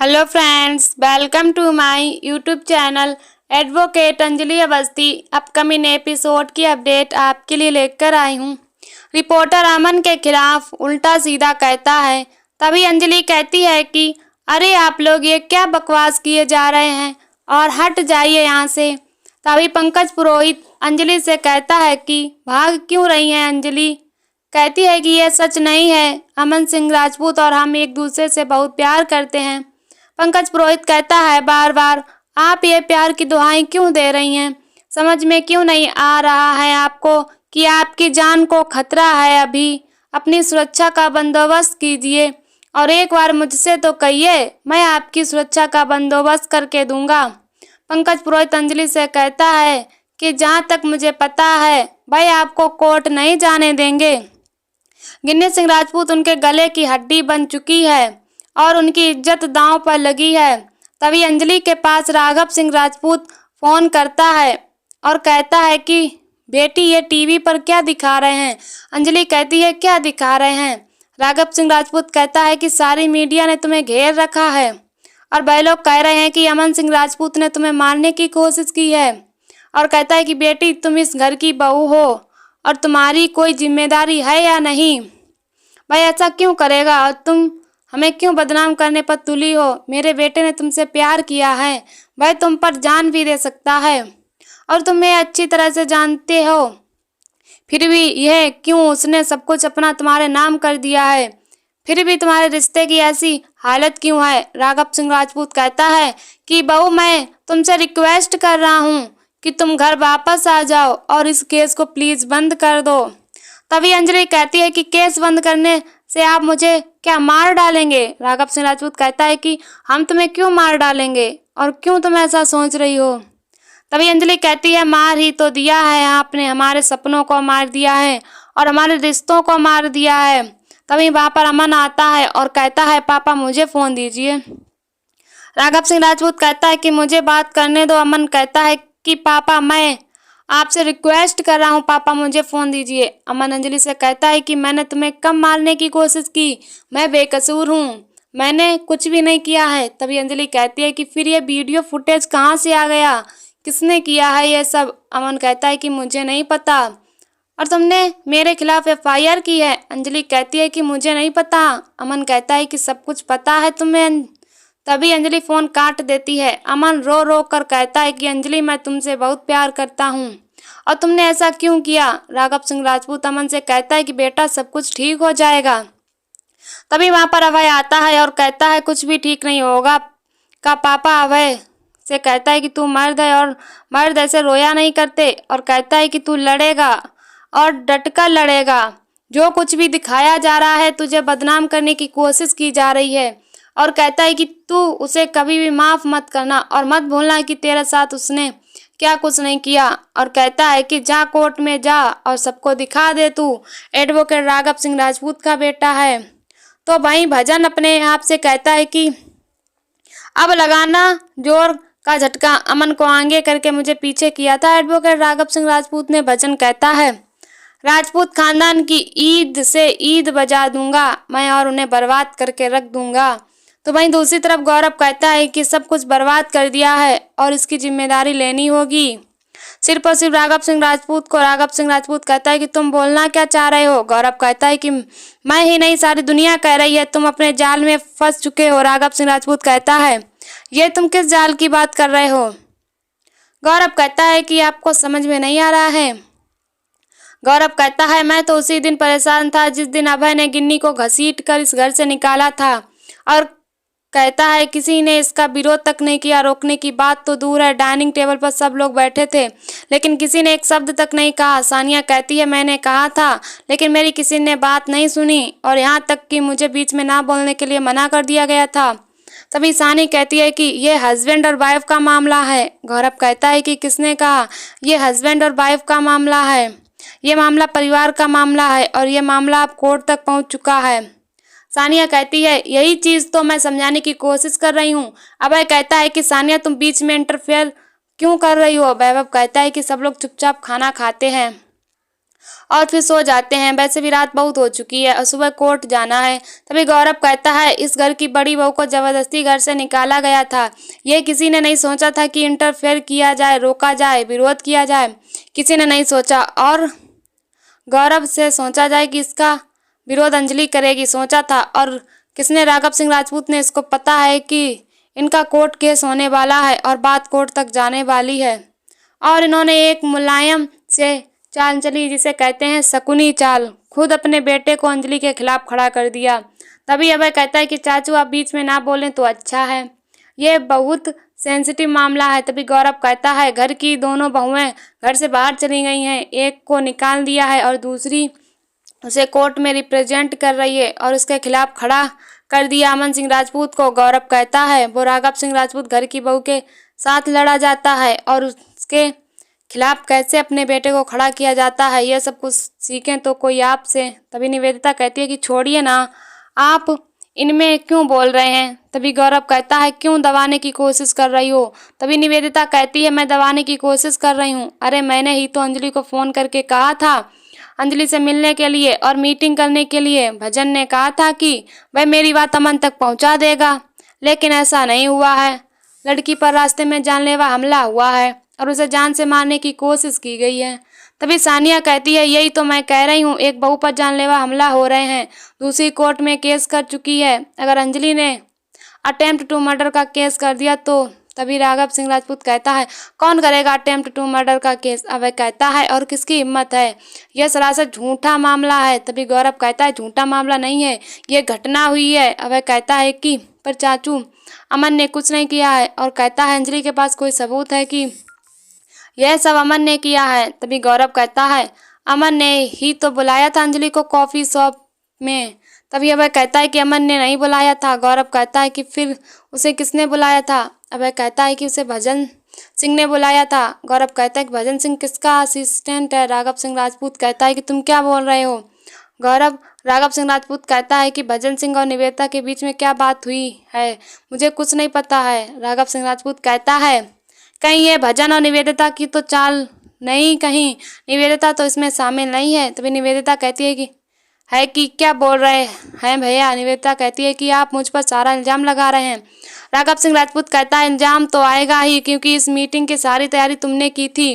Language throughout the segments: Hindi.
Hello friends, welcome to my YouTube channel advocate Anjali Awasthi. Upcoming episode की अपडेट आपके लिए लेकर आई हूँ। रिपोर्टर अमन के खिलाफ उल्टा सीधा कहता है। तभी अंजलि कहती है कि अरे आप लोग ये क्या बकवास किए जा रहे हैं और हट जाइए यहाँ से। तभी पंकज पुरोहित अंजलि से कहता है कि भाग क्यों रही हैं। अंजलि कहती है कि यह सच नहीं है, अमन सिंह राजपूत और हम एक दूसरे से बहुत प्यार करते हैं। पंकज पुरोहित कहता है बार बार आप ये प्यार की दुहाई क्यों दे रही हैं। समझ में क्यों नहीं आ रहा है आपको कि आपकी जान को खतरा है। अभी अपनी सुरक्षा का बंदोबस्त कीजिए और एक बार मुझसे तो कहिए, मैं आपकी सुरक्षा का बंदोबस्त करके दूंगा। पंकज पुरोहित अंजलि से कहता है कि जहाँ तक मुझे पता है भाई आपको कोर्ट नहीं जाने देंगे। गिन्नी सिंह राजपूत उनके गले की हड्डी बन चुकी है और उनकी इज्जत दांव पर लगी है। तभी अंजलि के पास राघव सिंह राजपूत फोन करता है और कहता है कि बेटी ये टीवी पर क्या दिखा रहे हैं। अंजलि कहती है क्या दिखा रहे हैं। राघव सिंह राजपूत कहता है कि सारी मीडिया ने तुम्हें घेर रखा है और वह लोग कह रहे हैं कि अमन सिंह राजपूत ने तुम्हें मारने की कोशिश की है। और कहता है कि बेटी तुम इस घर की बहू हो और तुम्हारी कोई जिम्मेदारी है या नहीं। भाई ऐसा क्यों करेगा और तुम हमें क्यों बदनाम करने पर तुली हो। मेरे बेटे ने तुमसे प्यार किया है, वह तुम पर जान भी दे सकता है और तुम्हें अच्छी तरह से जानते हो। फिर भी यह क्यों उसने सब कुछ अपना तुम्हारे नाम कर दिया है। फिर भी तुम्हारे रिश्ते की ऐसी हालत क्यों है। राघव सिंह राजपूत कहता है कि बहू मैं तुमसे रिक्वेस्ट कर रहा हूँ कि तुम घर वापस आ जाओ और इस केस को प्लीज बंद कर दो। तभी अंजलि कहती है कि केस बंद करने से आप मुझे क्या मार डालेंगे। राघव सिंह राजपूत कहता है कि हम तुम्हें क्यों मार डालेंगे और क्यों तुम ऐसा सोच रही हो। तभी अंजलि कहती है मार ही तो दिया है आपने, हमारे सपनों को मार दिया है और हमारे रिश्तों को मार दिया है। तभी वहां पर अमन आता है और कहता है पापा मुझे फोन दीजिए। राघव सिंह राजपूत कहता है कि मुझे बात करने दो। अमन कहता है कि पापा मैं आपसे रिक्वेस्ट कर रहा हूँ, पापा मुझे फ़ोन दीजिए। अमन अंजलि से कहता है कि मैंने तुम्हें कब मारने की कोशिश की, मैं बेकसूर हूँ, मैंने कुछ भी नहीं किया है। तभी अंजलि कहती है कि फिर ये वीडियो फुटेज कहाँ से आ गया, किसने किया है ये सब। अमन कहता है कि मुझे नहीं पता और तुमने मेरे खिलाफ FIR की है। अंजलि कहती है कि मुझे नहीं पता। अमन कहता है कि सब कुछ पता है तुम्हें। तभी अंजलि फ़ोन काट देती है। अमन रो रो कर कहता है कि अंजलि मैं तुमसे बहुत प्यार करता हूँ और तुमने ऐसा क्यों किया। राघव सिंह राजपूत अमन से कहता है कि बेटा सब कुछ ठीक हो जाएगा। तभी वहाँ पर अभय आता है और कहता है कुछ भी ठीक नहीं होगा का पापा। अभय से कहता है कि तू मर्द है और मर्द ऐसे रोया नहीं करते और कहता है कि तू लड़ेगा और डटकर लड़ेगा। जो कुछ भी दिखाया जा रहा है तुझे बदनाम करने की कोशिश की जा रही है और कहता है कि तू उसे कभी भी माफ़ मत करना और मत भूलना कि तेरे साथ उसने क्या कुछ नहीं किया। और कहता है कि जा कोर्ट में जा और सबको दिखा दे तू एडवोकेट राघव सिंह राजपूत का बेटा है। तो वहीं भजन अपने आप से कहता है कि अब लगाना जोर का झटका, अमन को आगे करके मुझे पीछे किया था एडवोकेट राघव सिंह राजपूत ने। भजन कहता है राजपूत खानदान की ईद से ईद बजा दूंगा मैं और उन्हें बर्बाद करके रख दूंगा। तो वहीं दूसरी तरफ गौरव कहता है कि सब कुछ बर्बाद कर दिया है और इसकी जिम्मेदारी लेनी होगी सिर्फ और सिर्फ राघव सिंह राजपूत को। राघव सिंह राजपूत कहता है कि तुम बोलना क्या चाह रहे हो। गौरव कहता है कि मैं ही नहीं सारी दुनिया कह रही है तुम अपने जाल में फंस चुके हो। राघव सिंह राजपूत कहता है ये तुम किस जाल की बात कर रहे हो। गौरव कहता है कि आपको समझ में नहीं आ रहा है। गौरव कहता है मैं तो उसी दिन परेशान था जिस दिन अभय ने गिन्नी को घसीट कर इस घर से निकाला था। और कहता है किसी ने इसका विरोध तक नहीं किया, रोकने की बात तो दूर है, डाइनिंग टेबल पर सब लोग बैठे थे लेकिन किसी ने एक शब्द तक नहीं कहा। सानिया कहती है मैंने कहा था लेकिन मेरी किसी ने बात नहीं सुनी और यहाँ तक कि मुझे बीच में ना बोलने के लिए मना कर दिया गया था। तभी सानी कहती है कि ये हस्बैंड और वाइफ का मामला है। गौरव कहता है कि किसने कहा, ये हस्बैंड और वाइफ का मामला है, ये मामला परिवार का मामला है और ये मामला अब कोर्ट तक पहुँच चुका है। सानिया कहती है यही चीज़ तो मैं समझाने की कोशिश कर रही हूँ। अभय कहता है कि सानिया तुम बीच में इंटरफेयर क्यों कर रही हो। वैभव कहता है कि सब लोग चुपचाप खाना खाते हैं। और फिर सो जाते हैं। वैसे भी रात बहुत हो चुकी है और सुबह कोर्ट जाना है। तभी गौरव कहता है इस घर की बड़ी बहू को जबरदस्ती घर से निकाला गया था। ये किसी ने नहीं सोचा था कि इंटरफेयर किया जाए, रोका जाए, विरोध किया जाए। किसी ने नहीं सोचा और गौरव से सोचा जाए कि इसका विरोध अंजलि करेगी, सोचा था। और किसने? राघव सिंह राजपूत ने। इसको पता है कि इनका कोर्ट केस होने वाला है और बात कोर्ट तक जाने वाली है। और इन्होंने एक मुलायम से चाल चली जिसे कहते हैं शकुनी चाल। खुद अपने बेटे को अंजलि के खिलाफ खड़ा कर दिया। तभी अभय कहता है कि चाचू आप बीच में ना बोलें तो अच्छा है, ये बहुत सेंसिटिव मामला है। तभी गौरव कहता है घर की दोनों बहुएं घर से बाहर चली गई हैं, एक को निकाल दिया है और दूसरी उसे कोर्ट में रिप्रेजेंट कर रही है और उसके खिलाफ खड़ा कर दिया अमन सिंह राजपूत को। गौरव कहता है वो राघव सिंह राजपूत घर की बहू के साथ लड़ा जाता है और उसके खिलाफ कैसे अपने बेटे को खड़ा किया जाता है, यह सब कुछ सीखें तो कोई आपसे। तभी निवेदिता कहती है कि छोड़िए ना, आप इनमें क्यों बोल रहे हैं। तभी गौरव कहता है क्यों दबाने की कोशिश कर रही हो। तभी निवेदिता कहती है मैं दबाने की कोशिश कर रही हूँ? अरे मैंने ही तो अंजलि को फ़ोन करके कहा था अंजलि से मिलने के लिए और मीटिंग करने के लिए। भजन ने कहा था कि वह मेरी बात अमन तक पहुँचा देगा, लेकिन ऐसा नहीं हुआ है। लड़की पर रास्ते में जानलेवा हमला हुआ है और उसे जान से मारने की कोशिश की गई है। तभी सानिया कहती है यही तो मैं कह रही हूँ, एक बहू पर जानलेवा हमला हो रहे हैं, दूसरी कोर्ट में केस कर चुकी है। अगर अंजलि ने अटेम्प्ट टू मर्डर का केस कर दिया तो। तभी राघव सिंह राजपूत कहता है कौन करेगा अटेम्प्ट टू मर्डर का केस। अभय कहता है और किसकी हिम्मत है, यह सरासर झूठा मामला है। तभी गौरव कहता है झूठा मामला नहीं है, ये घटना हुई है। अभय कहता है कि पर चाचू अमन ने कुछ नहीं किया है और कहता है अंजलि के पास कोई सबूत है कि यह सब अमन ने किया है। तभी गौरव कहता है अमन ने ही तो बुलाया था अंजलि को कॉफ़ी शॉप में। तभी अभय कहता है कि अमन ने नहीं बुलाया था। गौरव कहता है कि फिर उसे किसने बुलाया था। अभय कहता है कि उसे भजन सिंह ने बुलाया था। गौरव कहता है कि भजन सिंह किसका असिस्टेंट है। राघव सिंह राजपूत कहता है कि तुम क्या बोल रहे हो। राघव सिंह राजपूत कहता है कि भजन सिंह और निवेदिता के बीच में क्या बात हुई है, मुझे कुछ नहीं पता है। राघव सिंह राजपूत कहता है कहीं ये भजन और निवेदिता की तो चाल नहीं, कहीं निवेदिता तो इसमें शामिल नहीं है। तभी निवेदिता कहती है कि क्या बोल रहे हैं भैया। निवेदिता कहती है कि आप मुझ पर सारा इल्ज़ाम लगा रहे हैं। राघव सिंह राजपूत कहता है इल्ज़ाम तो आएगा ही, क्योंकि इस मीटिंग की सारी तैयारी तुमने की थी।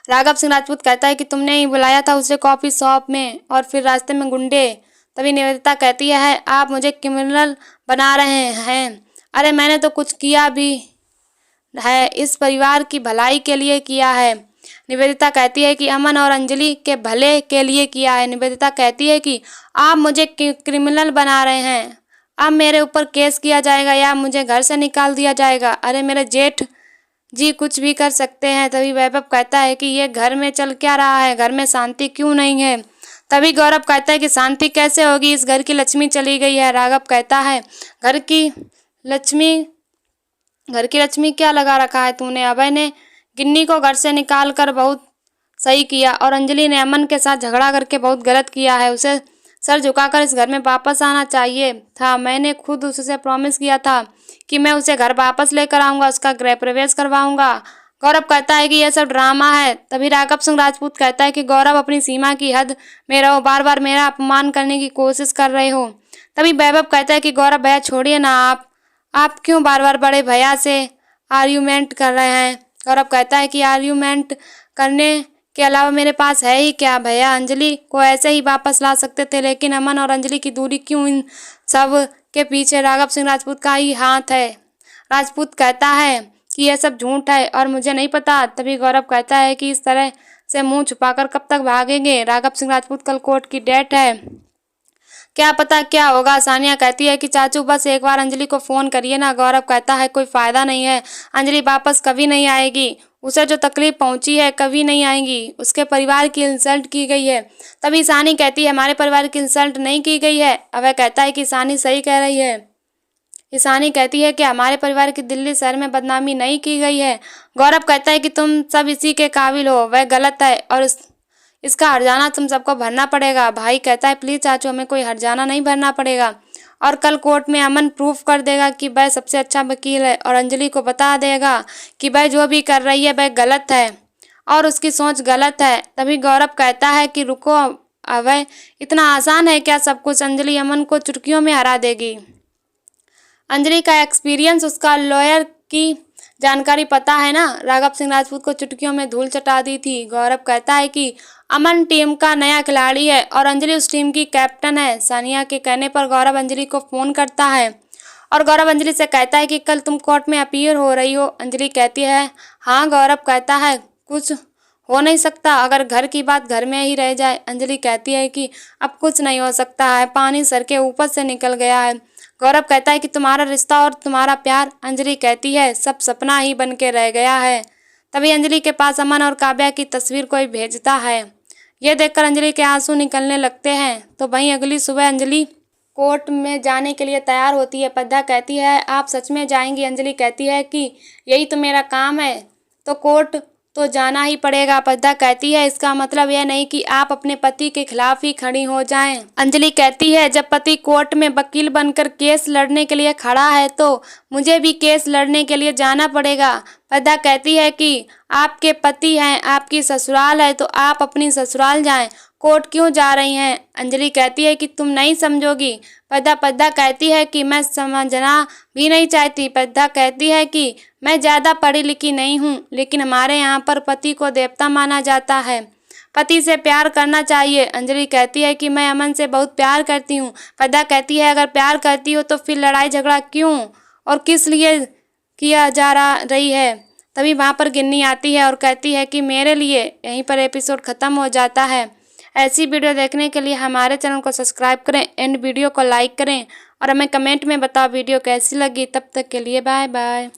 राघव सिंह राजपूत कहता है कि तुमने ही बुलाया था उसे कॉफ़ी शॉप में और फिर रास्ते में गुंडे। तभी निवेदिता कहती है आप मुझे क्रिमिनल बना रहे हैं। अरे मैंने तो कुछ किया भी है, इस परिवार की भलाई के लिए किया है। निवेदिता कहती है कि अमन और अंजलि के भले के लिए किया है। निवेदिता कहती है कि आप मुझे क्रिमिनल बना रहे हैं, अब मेरे ऊपर केस किया जाएगा या मुझे घर से निकाल दिया जाएगा। अरे मेरे जेठ जी कुछ भी कर सकते हैं। तभी वैभव कहता है कि ये घर में चल क्या रहा है, घर में शांति क्यों नहीं है। तभी गौरव कहता है कि शांति कैसे होगी, इस घर की लक्ष्मी चली गई है। राघव कहता है घर की लक्ष्मी क्या लगा रखा है तूने। अभय ने गिन्नी को घर से निकाल कर बहुत सही किया और अंजलि ने अमन के साथ झगड़ा करके बहुत गलत किया है। उसे सर झुकाकर इस घर में वापस आना चाहिए था। मैंने खुद उससे प्रॉमिस किया था कि मैं उसे घर वापस लेकर आऊँगा, उसका गृह प्रवेश करवाऊँगा। गौरव कहता है कि यह सब ड्रामा है। तभी राघव सिंह राजपूत कहता है कि गौरव अपनी सीमा की हद में रहो, बार बार मेरा अपमान करने की कोशिश कर रहे हो। तभी वैभव कहता है कि गौरव भैया छोड़िए ना, आप क्यों बार बार बड़े भैया से आर्ग्यूमेंट कर रहे हैं। गौरव कहता है कि आर्ग्यूमेंट करने के अलावा मेरे पास है ही क्या भैया। अंजलि को ऐसे ही वापस ला सकते थे, लेकिन अमन और अंजलि की दूरी क्यों, इन सब के पीछे राघव सिंह राजपूत का ही हाथ है। राजपूत कहता है कि यह सब झूठ है और मुझे नहीं पता। तभी गौरव कहता है कि इस तरह से मुंह छुपाकर कब तक भागेंगे। राघव सिंह राजपूत कल कोर्ट की डेट है, क्या पता क्या होगा। सानिया कहती है कि चाचू बस एक बार अंजलि को फ़ोन करिए ना। गौरव कहता है कोई फ़ायदा नहीं है, अंजलि वापस कभी नहीं आएगी, उसे जो तकलीफ पहुंची है कभी नहीं आएगी, उसके परिवार की इंसल्ट की गई है। तभी सानी कहती है हमारे परिवार की इंसल्ट नहीं की गई है। अभय कहता है कि सानी सही कह रही है। ईशानी कहती है कि हमारे परिवार की दिल्ली शहर में बदनामी नहीं की गई है। गौरव कहता है कि तुम सब इसी के काबिल हो, वह गलत है और इसका हर्जाना तुम सबको भरना पड़ेगा। भाई कहता है प्लीज़ चाचू हमें कोई हर्जाना नहीं भरना पड़ेगा और कल कोर्ट में अमन प्रूफ कर देगा कि वह सबसे अच्छा वकील है और अंजलि को बता देगा कि वह जो भी कर रही है वह गलत है। और उसकी सोच गलत है। तभी गौरव कहता है कि रुको अभय, इतना आसान है क्या सब कुछ? अंजलि अमन को चुटकियों में हरा देगी। अंजलि का एक्सपीरियंस, उसका लॉयर की जानकारी पता है ना, राघव सिंह राजपूत को चुटकियों में धूल चटा दी थी। गौरव कहता है कि अमन टीम का नया खिलाड़ी है और अंजलि उस टीम की कैप्टन है। सानिया के कहने पर गौरव अंजलि को फोन करता है और गौरव अंजलि से कहता है कि कल तुम कोर्ट में अपीयर हो रही हो। अंजलि कहती है हाँ। गौरव कहता है कुछ हो नहीं सकता अगर घर की बात घर में ही रह जाए। अंजलि कहती है कि अब कुछ नहीं हो सकता है, पानी सर के ऊपर से निकल गया है। गौरव कहता है कि तुम्हारा रिश्ता और तुम्हारा प्यार। अंजलि कहती है सब सपना ही बन के रह गया है। तभी अंजलि के पास अमन और काव्या की तस्वीर कोई भेजता है। यह देखकर अंजलि के आंसू निकलने लगते हैं। तो वहीं अगली सुबह अंजलि कोर्ट में जाने के लिए तैयार होती है। पद्मा कहती है आप सच में जाएंगी? अंजलि कहती है कि यही तो मेरा काम है, तो कोर्ट तो जाना ही पड़ेगा। पद्मा कहती है इसका मतलब यह नहीं कि आप अपने पति के खिलाफ ही खड़ी हो जाएं। अंजलि कहती है जब पति कोर्ट में वकील बनकर केस लड़ने के लिए खड़ा है तो मुझे भी केस लड़ने के लिए जाना पड़ेगा। पद्मा कहती है कि आपके पति हैं, आपकी ससुराल है, तो आप अपनी ससुराल जाएं, कोर्ट क्यों जा रही हैं? अंजलि कहती है कि तुम नहीं समझोगी। पद्मा कहती है कि मैं समझना भी नहीं चाहती। पद्मा कहती है कि मैं ज़्यादा पढ़ी लिखी नहीं हूँ, लेकिन हमारे यहाँ पर पति को देवता माना जाता है, पति से प्यार करना चाहिए। अंजलि कहती है कि मैं अमन से बहुत प्यार करती हूँ। पद्मा कहती है अगर प्यार करती हो तो फिर लड़ाई झगड़ा क्यों और किस लिए किया जा रही है? तभी वहाँ पर गिन्नी आती है और कहती है कि मेरे लिए यहीं पर एपिसोड ख़त्म हो जाता है। ऐसी वीडियो देखने के लिए हमारे चैनल को सब्सक्राइब करें एंड वीडियो को लाइक करें और हमें कमेंट में बताओ वीडियो कैसी लगी। तब तक के लिए बाय बाय।